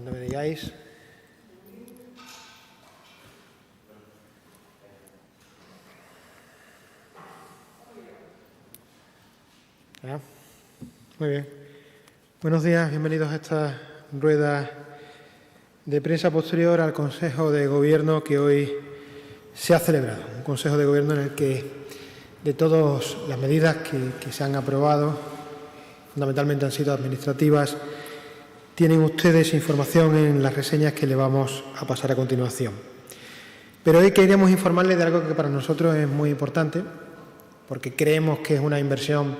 Cuando me digáis. Muy bien. Buenos días, bienvenidos a esta rueda de prensa posterior al Consejo de Gobierno que hoy se ha celebrado. Un Consejo de Gobierno en el que de todas las medidas que se han aprobado, fundamentalmente han sido administrativas, tienen ustedes información en las reseñas que le vamos a pasar a continuación. Pero hoy queríamos informarles de algo que para nosotros es muy importante, porque creemos que es una inversión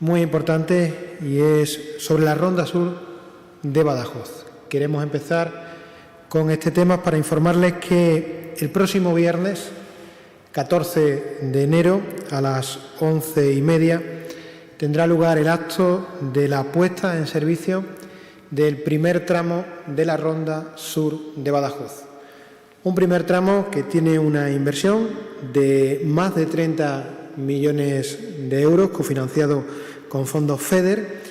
muy importante y es sobre la Ronda Sur de Badajoz. Queremos empezar con este tema para informarles que el próximo viernes, 14 de enero, a las 11:30, tendrá lugar el acto de la puesta en servicio del primer tramo de la Ronda Sur de Badajoz. Un primer tramo que tiene una inversión de más de 30 millones de euros, cofinanciado con fondos FEDER,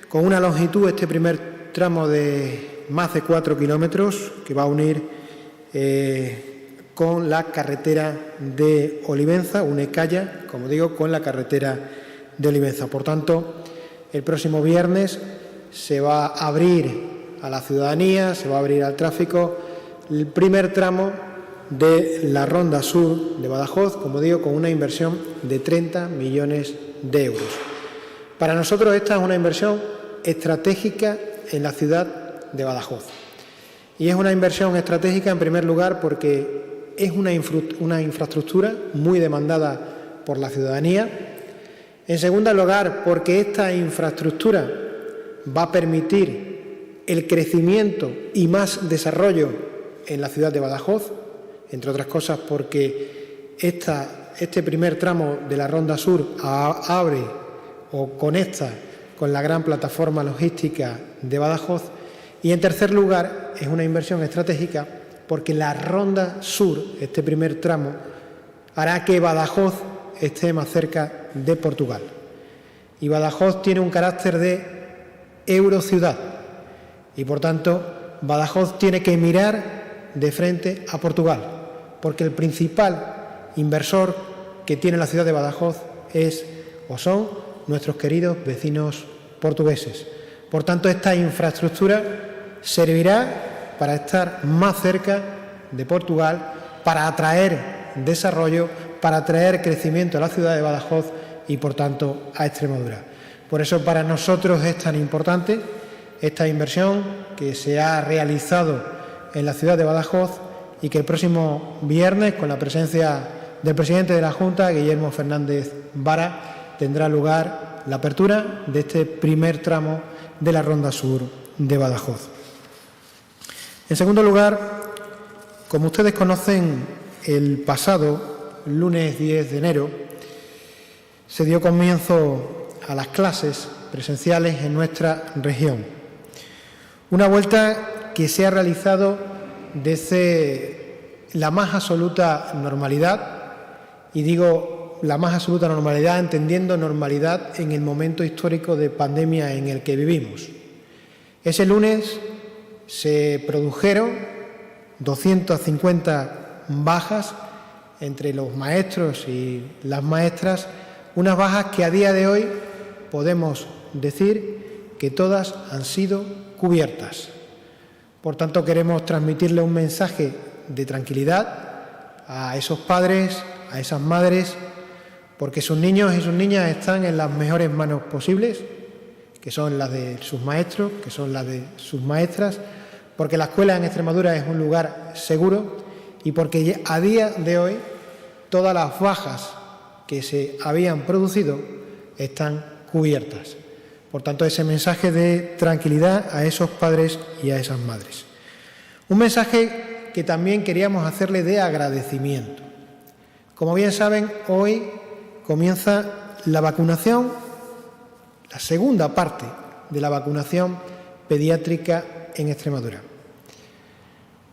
con una longitud, este primer tramo, de más de 4 kilómetros, que va a unir con la carretera de Olivenza, une Calla, como digo, con la carretera de Olivenza. Por tanto, el próximo viernes se va a abrir a la ciudadanía, se va a abrir al tráfico el primer tramo de la Ronda Sur de Badajoz, como digo, con una inversión de 30 millones de euros. Para nosotros esta es una inversión estratégica en la ciudad de Badajoz. Y es una inversión estratégica en primer lugar porque es una infraestructura muy demandada por la ciudadanía. En segundo lugar, porque esta infraestructura va a permitir el crecimiento y más desarrollo en la ciudad de Badajoz, entre otras cosas porque este primer tramo de la Ronda Sur abre o conecta con la gran plataforma logística de Badajoz. Y en tercer lugar, es una inversión estratégica porque la Ronda Sur, este primer tramo, hará que Badajoz esté más cerca de Portugal. Y Badajoz tiene un carácter de eurociudad y, por tanto, Badajoz tiene que mirar de frente a Portugal, porque el principal inversor que tiene la ciudad de Badajoz son nuestros queridos vecinos portugueses. Por tanto, esta infraestructura servirá para estar más cerca de Portugal, para atraer desarrollo, para atraer crecimiento a la ciudad de Badajoz y, por tanto, a Extremadura. Por eso, para nosotros es tan importante esta inversión que se ha realizado en la ciudad de Badajoz y que el próximo viernes, con la presencia del presidente de la Junta, Guillermo Fernández Vara, tendrá lugar la apertura de este primer tramo de la Ronda Sur de Badajoz. En segundo lugar, como ustedes conocen, el pasado lunes 10 de enero se dio comienzo a las clases presenciales en nuestra región. Una vuelta que se ha realizado desde la más absoluta normalidad, y digo la más absoluta normalidad entendiendo normalidad en el momento histórico de pandemia en el que vivimos. Ese lunes se produjeron 250 bajas entre los maestros y las maestras, unas bajas que a día de hoy podemos decir que todas han sido cubiertas. Por tanto, queremos transmitirle un mensaje de tranquilidad a esos padres, a esas madres, porque sus niños y sus niñas están en las mejores manos posibles, que son las de sus maestros, que son las de sus maestras, porque la escuela en Extremadura es un lugar seguro y porque a día de hoy todas las bajas que se habían producido están cubiertas. Por tanto, ese mensaje de tranquilidad a esos padres y a esas madres. Un mensaje que también queríamos hacerle de agradecimiento. Como bien saben, hoy comienza la vacunación, la segunda parte de la vacunación pediátrica en Extremadura.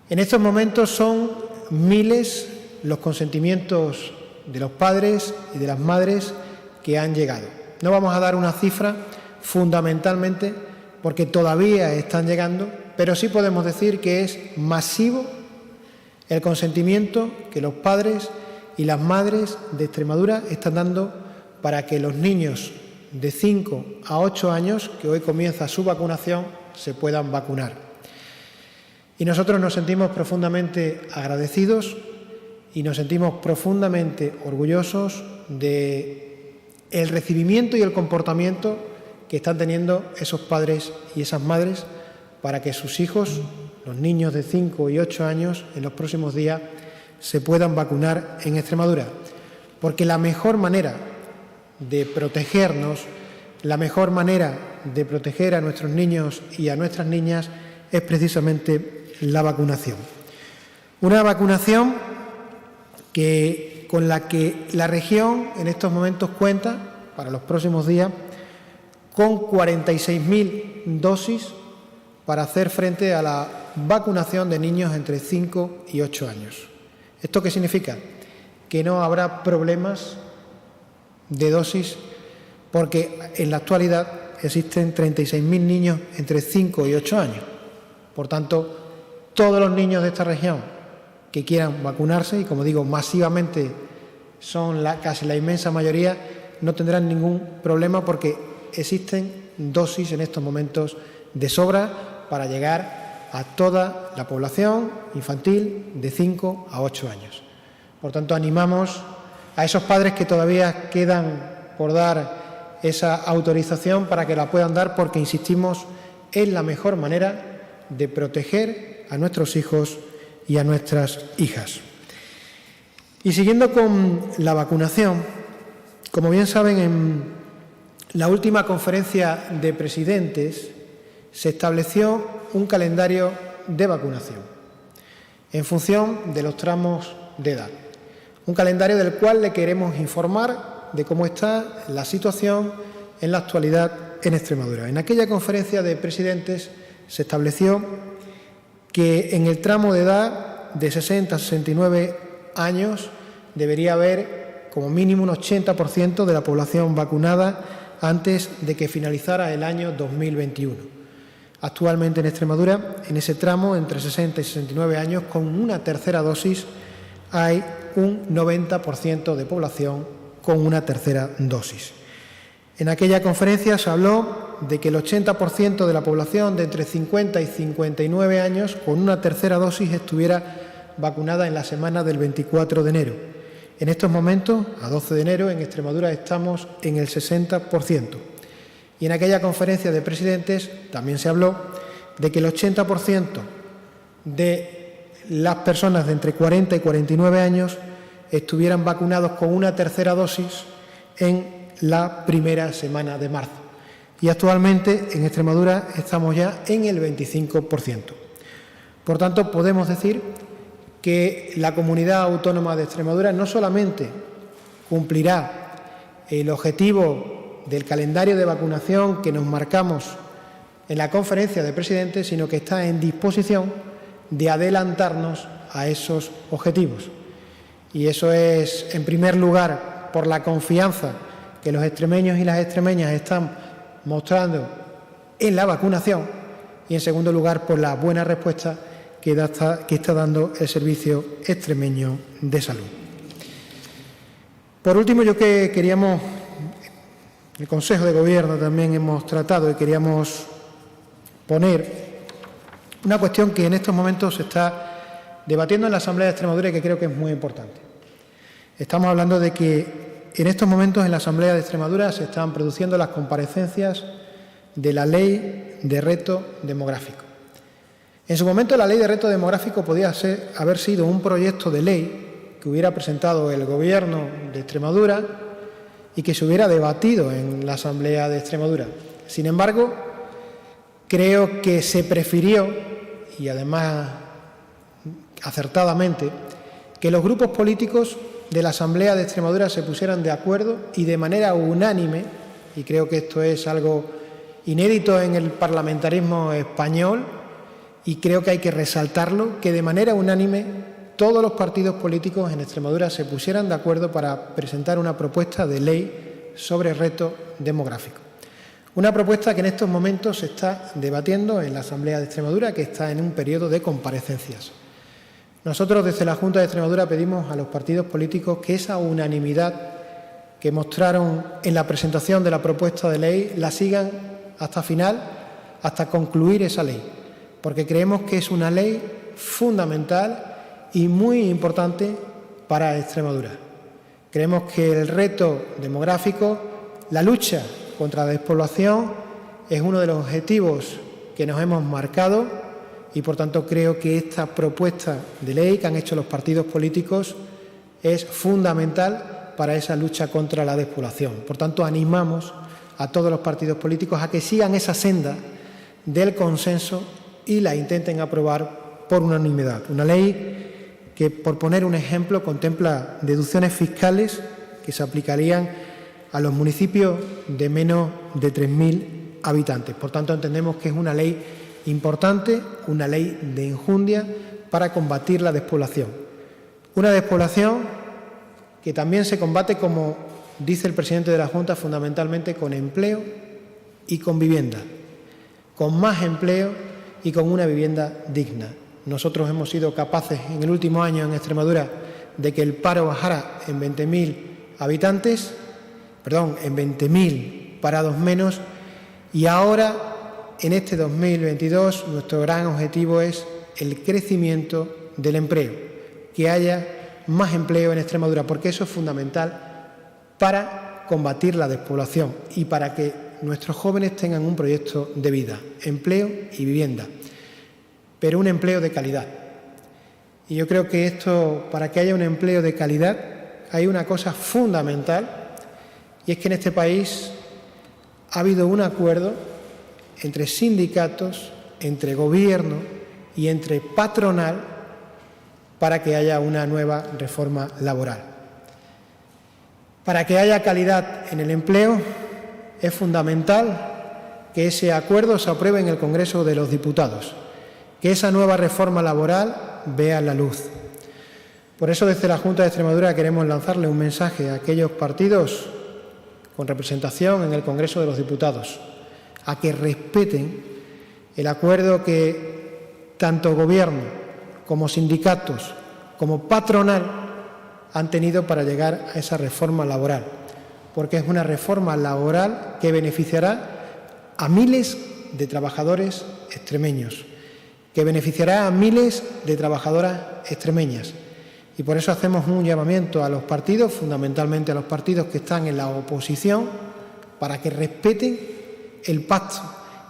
En estos momentos son miles los consentimientos de los padres y de las madres que han llegado. No vamos a dar una cifra fundamentalmente porque todavía están llegando pero sí podemos decir que es masivo el consentimiento que los padres y las madres de Extremadura están dando para que los niños de 5 a 8 años, que hoy comienza su vacunación, se puedan vacunar. Y nosotros nos sentimos profundamente agradecidos y nos sentimos profundamente orgullosos del recibimiento y el comportamiento que están teniendo esos padres y esas madres para que sus hijos, los niños de 5 y 8 años, en los próximos días se puedan vacunar en Extremadura. Porque la mejor manera de protegernos, la mejor manera de proteger a nuestros niños y a nuestras niñas es precisamente la vacunación. Una vacunación con la que la región en estos momentos cuenta, para los próximos días, con 46.000 dosis para hacer frente a la vacunación de niños entre 5 y 8 años. ¿Esto qué significa? Que no habrá problemas de dosis, porque en la actualidad existen 36.000 niños entre 5 y 8 años. Por tanto, todos los niños de esta región que quieran vacunarse, y como digo, masivamente son casi la inmensa mayoría, no tendrán ningún problema porque existen dosis en estos momentos de sobra para llegar a toda la población infantil de 5 a 8 años. Por tanto, animamos a esos padres que todavía quedan por dar esa autorización para que la puedan dar, porque, insistimos, es la mejor manera de proteger a nuestros hijos y a nuestras hijas. Y siguiendo con la vacunación, como bien saben, en la última conferencia de presidentes se estableció un calendario de vacunación en función de los tramos de edad. Un calendario del cual le queremos informar de cómo está la situación en la actualidad en Extremadura. En aquella conferencia de presidentes se estableció que en el tramo de edad de 60 a 69 años debería haber como mínimo un 80% de la población vacunada antes de que finalizara el año 2021. Actualmente en Extremadura, en ese tramo entre 60 y 69 años, con una tercera dosis, hay un 90% de población con una tercera dosis. En aquella conferencia se habló de que el 80% de la población de entre 50 y 59 años con una tercera dosis estuviera vacunada en la semana del 24 de enero. En estos momentos, a 12 de enero, en Extremadura estamos en el 60%. Y en aquella conferencia de presidentes también se habló de que el 80% de las personas de entre 40 y 49 años estuvieran vacunados con una tercera dosis en la primera semana de marzo. Y actualmente en Extremadura estamos ya en el 25%. Por tanto, podemos decir que la Comunidad Autónoma de Extremadura no solamente cumplirá el objetivo del calendario de vacunación que nos marcamos en la conferencia de presidentes, sino que está en disposición de adelantarnos a esos objetivos. Y eso es, en primer lugar, por la confianza que los extremeños y las extremeñas están mostrando en la vacunación, y, en segundo lugar, por la buena respuesta que está dando el Servicio Extremeño de Salud. Por último, el Consejo de Gobierno también hemos tratado y queríamos poner una cuestión que en estos momentos se está debatiendo en la Asamblea de Extremadura y que creo que es muy importante. Estamos hablando de que en estos momentos en la Asamblea de Extremadura se están produciendo las comparecencias de la Ley de Reto Demográfico. En su momento, la Ley de Reto Demográfico podía haber sido un proyecto de ley que hubiera presentado el Gobierno de Extremadura y que se hubiera debatido en la Asamblea de Extremadura. Sin embargo, creo que se prefirió, y además acertadamente, que los grupos políticos de la Asamblea de Extremadura se pusieran de acuerdo y de manera unánime, y creo que esto es algo inédito en el parlamentarismo español, y creo que hay que resaltarlo, que de manera unánime todos los partidos políticos en Extremadura se pusieran de acuerdo para presentar una propuesta de ley sobre reto demográfico. Una propuesta que en estos momentos se está debatiendo en la Asamblea de Extremadura, que está en un periodo de comparecencias. Nosotros desde la Junta de Extremadura pedimos a los partidos políticos que esa unanimidad que mostraron en la presentación de la propuesta de ley la sigan hasta final, hasta concluir esa ley, porque creemos que es una ley fundamental y muy importante para Extremadura. Creemos que el reto demográfico, la lucha contra la despoblación, es uno de los objetivos que nos hemos marcado y, por tanto, creo que esta propuesta de ley que han hecho los partidos políticos es fundamental para esa lucha contra la despoblación. Por tanto, animamos a todos los partidos políticos a que sigan esa senda del consenso y la intenten aprobar por unanimidad. Una ley que, por poner un ejemplo, contempla deducciones fiscales que se aplicarían a los municipios de menos de 3.000 habitantes. Por tanto, entendemos que es una ley importante, una ley de enjundia para combatir la despoblación. Una despoblación que también se combate, como dice el presidente de la Junta, fundamentalmente con empleo y con vivienda, con más empleo y con una vivienda digna. Nosotros hemos sido capaces en el último año en Extremadura de que el paro bajara en 20.000 habitantes, en 20.000 parados menos, y ahora, en este 2022, nuestro gran objetivo es el crecimiento del empleo, que haya más empleo en Extremadura, porque eso es fundamental para combatir la despoblación y para que nuestros jóvenes tengan un proyecto de vida, empleo y vivienda, pero un empleo de calidad. Y yo creo que para que haya un empleo de calidad, hay una cosa fundamental, y es que en este país ha habido un acuerdo entre sindicatos, entre gobierno y entre patronal para que haya una nueva reforma laboral. Para que haya calidad en el empleo es fundamental que ese acuerdo se apruebe en el Congreso de los Diputados, que esa nueva reforma laboral vea la luz. Por eso, desde la Junta de Extremadura queremos lanzarle un mensaje a aquellos partidos con representación en el Congreso de los Diputados, a que respeten el acuerdo que tanto Gobierno como sindicatos como patronal han tenido para llegar a esa reforma laboral, porque es una reforma laboral que beneficiará a miles de trabajadores extremeños, que beneficiará a miles de trabajadoras extremeñas. Y por eso hacemos un llamamiento a los partidos, fundamentalmente a los partidos que están en la oposición, para que respeten el pacto,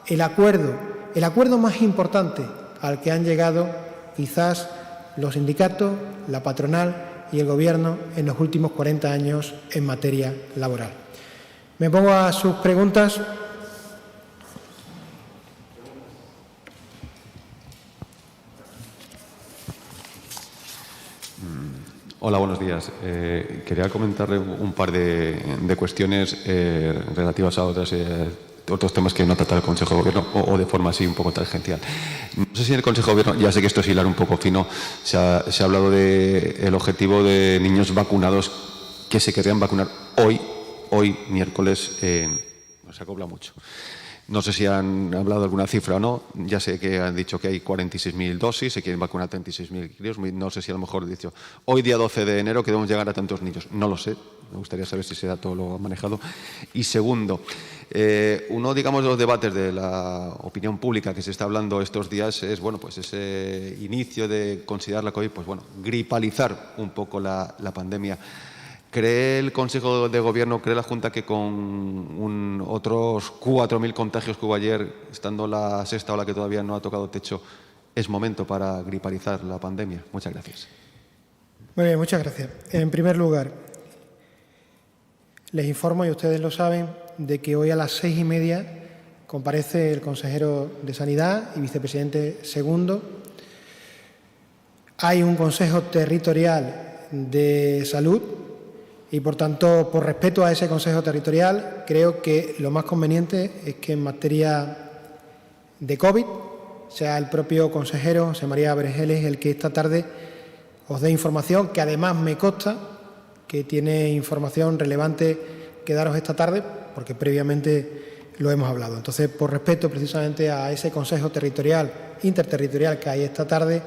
el acuerdo más importante al que han llegado quizás los sindicatos, la patronal y el Gobierno en los últimos 40 años en materia laboral. Me pongo a sus preguntas. Hola, buenos días. Quería comentarle un par de cuestiones relativas a otros temas que no trata el Consejo de Gobierno o de forma así un poco tangencial. No sé si en el Consejo de Gobierno, ya sé que esto es hilar un poco fino, se ha hablado del objetivo de niños vacunados que se querrían vacunar hoy miércoles, no se acopla mucho. No sé si han hablado de alguna cifra o no. Ya sé que han dicho que hay 46.000 dosis, se quieren vacunar 36.000 críos. No sé si a lo mejor he dicho hoy, día 12 de enero, queremos llegar a tantos niños. No lo sé. Me gustaría saber si ese dato lo ha manejado. Y segundo, uno, digamos, de los debates de la opinión pública que se está hablando estos días es, bueno, pues ese inicio de considerar la COVID, pues bueno, gripalizar un poco la pandemia. ¿Cree el Consejo de Gobierno, cree la Junta que con otros 4.000 contagios que hubo ayer, estando la sexta ola que todavía no ha tocado techo, es momento para gripalizar la pandemia? Muchas gracias. Muy bien, muchas gracias. En primer lugar, les informo, y ustedes lo saben, de que hoy a las 6:30 comparece el consejero de Sanidad y vicepresidente segundo. Hay un Consejo Territorial de Salud y, por tanto, por respeto a ese Consejo Territorial, creo que lo más conveniente es que en materia de COVID sea el propio consejero, José María Bergeles, el que esta tarde os dé información, que además me consta que tiene información relevante que daros esta tarde, porque previamente lo hemos hablado. Entonces, por respeto precisamente a ese Consejo Interterritorial que hay esta tarde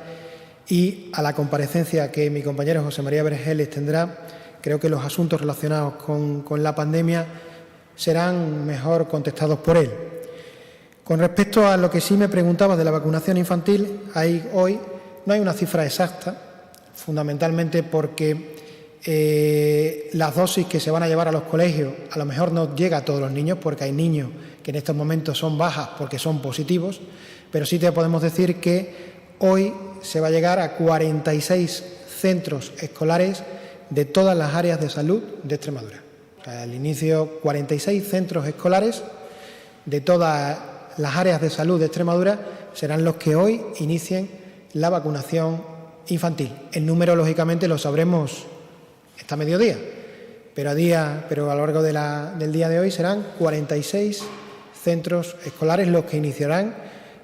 y a la comparecencia que mi compañero José María Vergeles tendrá, creo que los asuntos relacionados con la pandemia serán mejor contestados por él. Con respecto a lo que sí me preguntabas de la vacunación infantil, hoy no hay una cifra exacta, fundamentalmente porque las dosis que se van a llevar a los colegios a lo mejor no llega a todos los niños, porque hay niños que en estos momentos son bajas porque son positivos, pero sí te podemos decir que hoy se va a llegar a 46 centros escolares de todas las áreas de salud de Extremadura. O sea, al inicio, 46 centros escolares de todas las áreas de salud de Extremadura serán los que hoy inicien la vacunación infantil. El número, lógicamente, lo sabremos esta mediodía, pero a lo largo del día de hoy serán 46 centros escolares los que iniciarán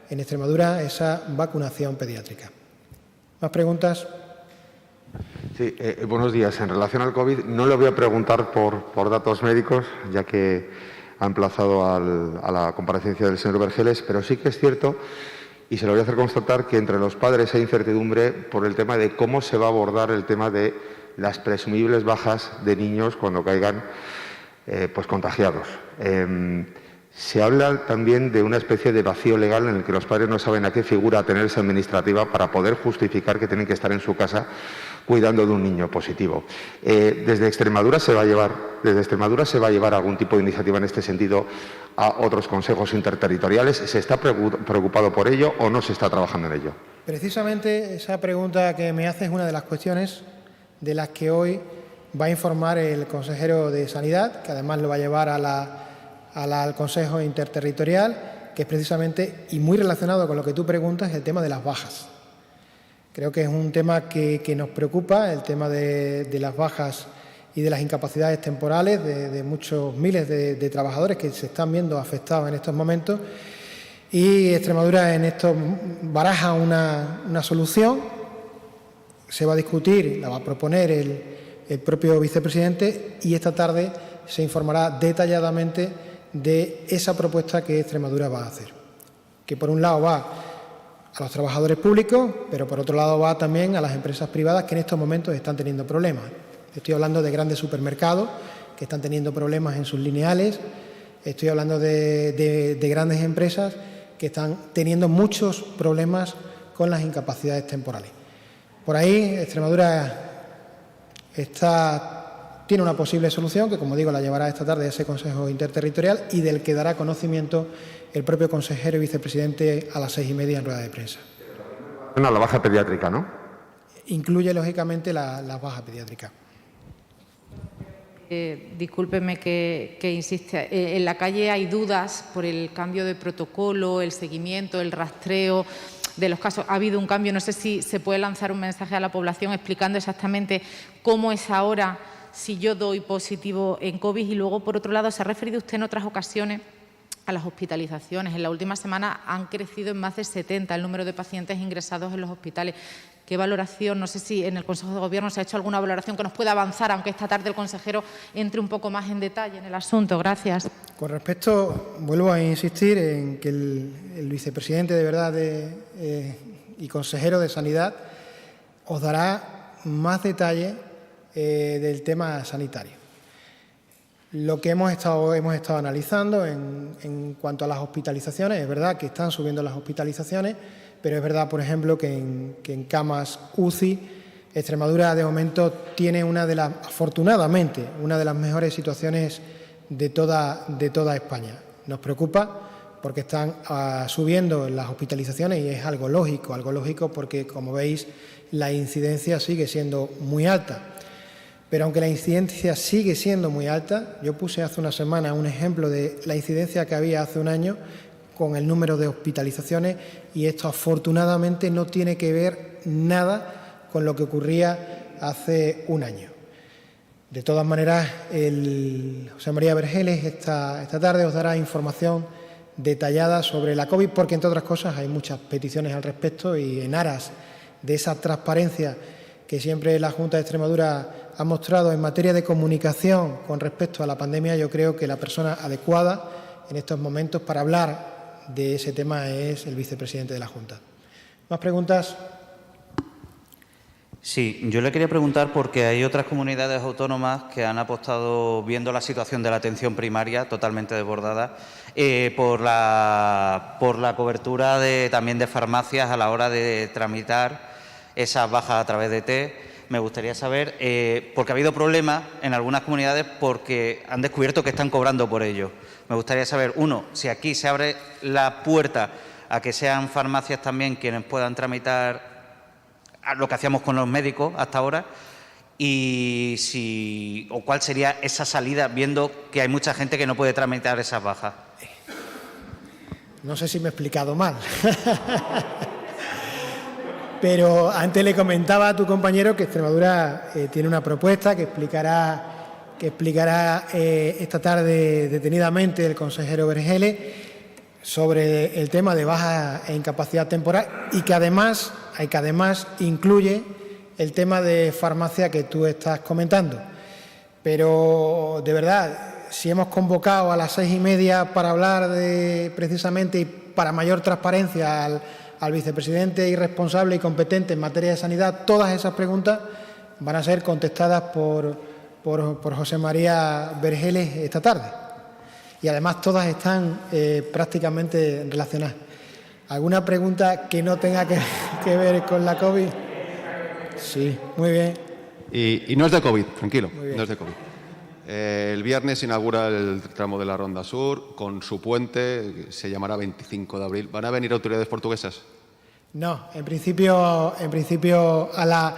en Extremadura esa vacunación pediátrica. ¿Más preguntas? Sí, buenos días. En relación al COVID, no le voy a preguntar por datos médicos, ya que ha emplazado a la comparecencia del señor Vergeles, pero sí que es cierto, y se lo voy a hacer constatar, que entre los padres hay incertidumbre por el tema de cómo se va a abordar el tema de las presumibles bajas de niños cuando caigan pues contagiados. Se habla también de una especie de vacío legal en el que los padres no saben a qué figura atenerse administrativa para poder justificar que tienen que estar en su casa cuidando de un niño positivo. ¿Desde Extremadura se va a llevar algún tipo de iniciativa en este sentido a otros consejos interterritoriales? ¿Se está preocupado por ello o no se está trabajando en ello? Precisamente esa pregunta que me hace es una de las cuestiones de las que hoy va a informar el consejero de Sanidad, que además lo va a llevar al Consejo Interterritorial, que es precisamente, y muy relacionado con lo que tú preguntas, el tema de las bajas. Creo que es un tema que nos preocupa, el tema de las bajas y de las incapacidades temporales de muchos miles de trabajadores que se están viendo afectados en estos momentos. Y Extremadura en esto baraja una solución, se va a discutir, la va a proponer el propio vicepresidente y esta tarde se informará detalladamente de esa propuesta que Extremadura va a hacer, que por un lado va a los trabajadores públicos, pero por otro lado va también a las empresas privadas que en estos momentos están teniendo problemas. Estoy hablando de grandes supermercados que están teniendo problemas en sus lineales, estoy hablando de grandes empresas que están teniendo muchos problemas con las incapacidades temporales. Por ahí Extremadura tiene una posible solución que, como digo, la llevará esta tarde a ese Consejo Interterritorial y del que dará conocimiento el propio consejero y vicepresidente a las 6:30 en rueda de prensa. La baja pediátrica, ¿no? Incluye, lógicamente, la baja pediátrica. Discúlpeme que insiste. En la calle hay dudas por el cambio de protocolo, el seguimiento, el rastreo de los casos. Ha habido un cambio. No sé si se puede lanzar un mensaje a la población explicando exactamente cómo es ahora si yo doy positivo en COVID. Y luego, por otro lado, se ha referido usted en otras ocasiones a las hospitalizaciones. En la última semana han crecido en más de 70 el número de pacientes ingresados en los hospitales. ¿Qué valoración? No sé si en el Consejo de Gobierno se ha hecho alguna valoración que nos pueda avanzar, aunque esta tarde el consejero entre un poco más en detalle en el asunto. Gracias. Con respecto, vuelvo a insistir en que el vicepresidente de verdad y consejero de Sanidad os dará más detalle del tema sanitario. Lo que hemos estado analizando en cuanto a las hospitalizaciones, es verdad que están subiendo las hospitalizaciones, pero es verdad, por ejemplo, que en camas UCI, Extremadura de momento tiene afortunadamente, una de las mejores situaciones de toda España. Nos preocupa porque están subiendo las hospitalizaciones y es algo lógico porque, como veis, la incidencia sigue siendo muy alta. Pero aunque la incidencia sigue siendo muy alta, yo puse hace una semana un ejemplo de la incidencia que había hace un año con el número de hospitalizaciones y esto afortunadamente no tiene que ver nada con lo que ocurría hace un año. De todas maneras, el José María Vergeles esta tarde os dará información detallada sobre la COVID porque, entre otras cosas, hay muchas peticiones al respecto y en aras de esa transparencia que siempre la Junta de Extremadura ha mostrado en materia de comunicación con respecto a la pandemia, yo creo que la persona adecuada en estos momentos para hablar de ese tema es el vicepresidente de la Junta. ¿Más preguntas? Sí, yo le quería preguntar porque hay otras comunidades autónomas que han apostado, viendo la situación de la atención primaria totalmente desbordada, por la cobertura también de farmacias a la hora de tramitar esas bajas a través de TEE. Me gustaría saber, porque ha habido problemas en algunas comunidades porque han descubierto que están cobrando por ello. Me gustaría saber, uno, si aquí se abre la puerta a que sean farmacias también quienes puedan tramitar lo que hacíamos con los médicos hasta ahora, y cuál sería esa salida, viendo que hay mucha gente que no puede tramitar esas bajas. No sé si me he explicado mal. Pero antes le comentaba a tu compañero que Extremadura tiene una propuesta que explicará esta tarde detenidamente el consejero Vergeles sobre el tema de baja e incapacidad temporal y que además incluye el tema de farmacia que tú estás comentando. Pero, de verdad, si hemos convocado a las 6:30 para hablar precisamente y para mayor transparencia al vicepresidente irresponsable y competente en materia de sanidad, todas esas preguntas van a ser contestadas por José María Vergeles esta tarde. Y además todas están prácticamente relacionadas. ¿Alguna pregunta que no tenga que ver con la COVID? Sí, muy bien. Y no es de COVID, tranquilo, no es de COVID. El viernes se inaugura el tramo de la Ronda Sur con su puente, se llamará 25 de abril. ¿Van a venir autoridades portuguesas? No, en principio a la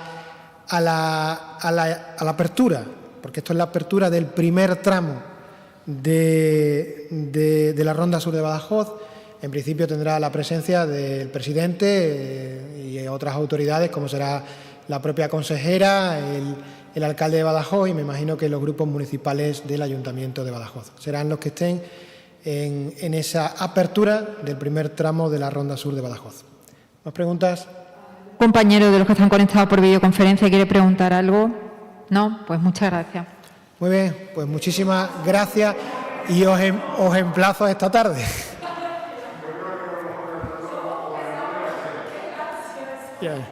apertura, porque esto es la apertura del primer tramo de la Ronda Sur de Badajoz. En principio tendrá la presencia del presidente y otras autoridades, como será la propia consejera, el alcalde de Badajoz y me imagino que los grupos municipales del Ayuntamiento de Badajoz. Serán los que estén en esa apertura del primer tramo de la Ronda Sur de Badajoz. ¿Más preguntas? Compañero de los que están conectados por videoconferencia, ¿quiere preguntar algo? No, pues muchas gracias. Muy bien, pues muchísimas gracias y os emplazo a esta tarde. Yeah.